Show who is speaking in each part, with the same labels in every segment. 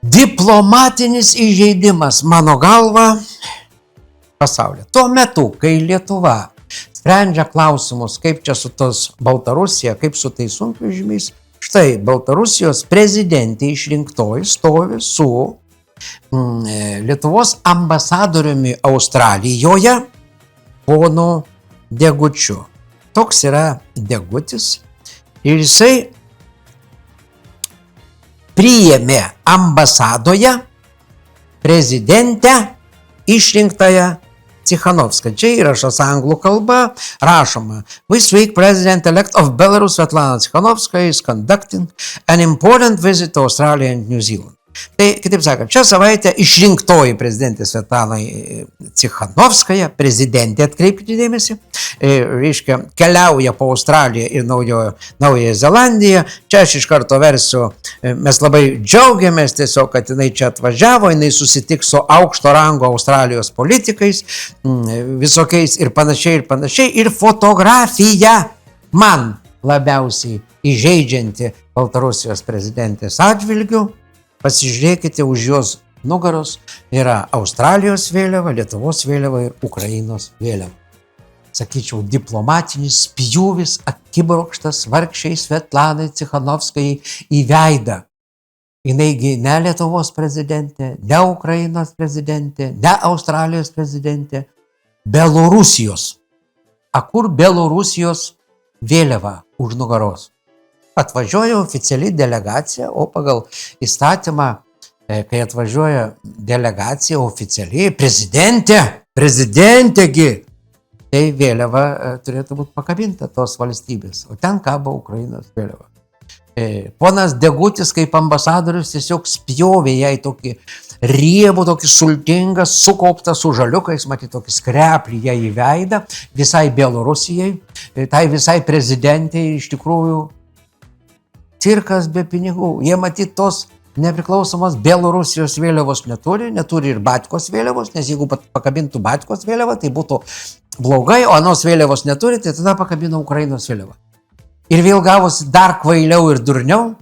Speaker 1: diplomatinis įžeidimas, mano galva, pasaulyje. Tuo metu, kai Lietuva sprendžia klausimus, kaip čia su tos Baltarusija, kaip su tais sunkvežimiais, štai Baltarusijos prezidentė išrinktoji stovi su Lietuvos ambasadoriumi Australijoje, ponu Degučiu. Toks yra Degutis ir jisai priėmė ambasadoje prezidentę išrinktąją Tikhanovską. Čia įrašas anglų kalba, rašoma: This week President-elect of Belarus Svetlana Tikhanovskaya is conducting an important visit to Australia and New Zealand. Tai, kitaip sakant, šią savaitę išrinktoji prezidentė Svetlana Tikhanovskaya, prezidentė, atkreipkite dėmesį, reiškia, keliauja po Australiją ir Naująją Zelandiją. Čia aš iš karto versiu, mes labai džiaugiamės tiesiog, kad jinai čia atvažiavo, jinai susitiks su aukšto rango Australijos politikais, visokiais ir panašiai. Ir fotografija man labiausiai įžeidžianti Baltarusijos prezidentės atžvilgių. Pasižiūrėkite, už jos nugaros yra Australijos vėliava, Lietuvos vėliava ir Ukrainos vėliava. Sakyčiau, diplomatinis spjūvis akibrokštas vargšiai Svetlanai Tikhanovskajai į veidą. Jiнаigi ne Lietuvos prezidentė, ne Ukrainos prezidentė, ne Australijos prezidentė, Belorusijos. Kur Belorusijos vėliava už nugaros? Atvažiuoja oficiali delegacija, o pagal įstatymą, kai atvažiuoja delegacija oficialiai, prezidentėgi, tai vėliava turėtų būti pakabinta tos valstybės, o ten kabo Ukrainos vėliava. Ponas Degutis kaip ambasadorius tiesiog spjovė jai tokį riebų, tokį sultingą, sukauptą su žaliukais, matyti tokį skreplį jai į veidą, visai Belorusijai, tai visai prezidentei iš tikrųjų cirkas be pinigų. Jie matyt tos nepriklausomos Belorusijos vėliavos neturi ir Batkos vėliavos, nes jeigu pakabintų Batkos vėliavą, tai būtų blogai, o anos vėliavos neturi, tai tada pakabino Ukrainos vėliavą. Ir vėl gavosi dar kvailiau ir durniau.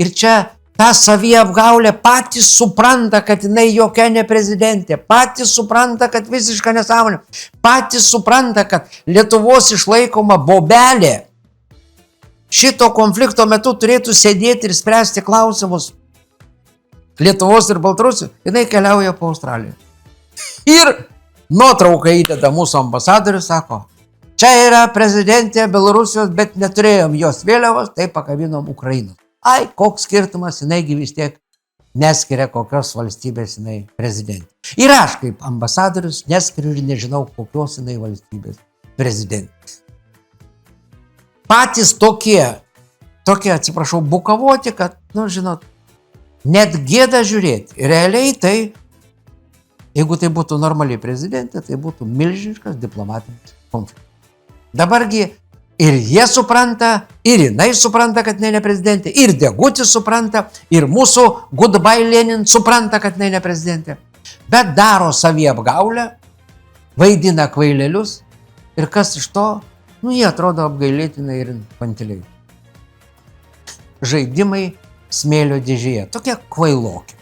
Speaker 1: Ir čia ta saviapgaulė patys supranta, kad jinai jokia ne prezidentė, patys supranta, kad visiška nesąmonė, patys supranta, kad Lietuvos išlaikoma bobelė šito konflikto metu turėtų sėdėti ir spręsti klausimus Lietuvos ir Baltarusijos, jinai keliauja po Australiją. Ir nuotrauką įdeda mūsų ambasadorius, sako, čia yra prezidentė Belorusijos, bet neturėjom jos vėliavos, tai pakabinom Ukrainos. Ai, koks skirtumas, jinaigi vis tiek neskiria kokios valstybės jinai prezidentė. Ir aš kaip ambasadorius neskiriu ir nežinau, kokios jinai valstybės prezidentės. Patys tokie, atsiprašau, bukavoti, kad, žinot, net gėda žiūrėti. Realiai tai, jeigu tai būtų normaliai prezidentė, tai būtų milžiniškas diplomatinis konfliktas. Dabargi ir jie supranta, ir jinai supranta, kad jinai ne prezidentė, ir Degutis supranta, ir mūsų Goodbye Lenin supranta, kad jinai ne prezidentė. Bet daro saviapgaulę, vaidina kvailelius ir kas iš to? Jie atrodo apgailėtinai ir infantiliai. Žaidimai smėlio dėžėje, tokie kvailoki.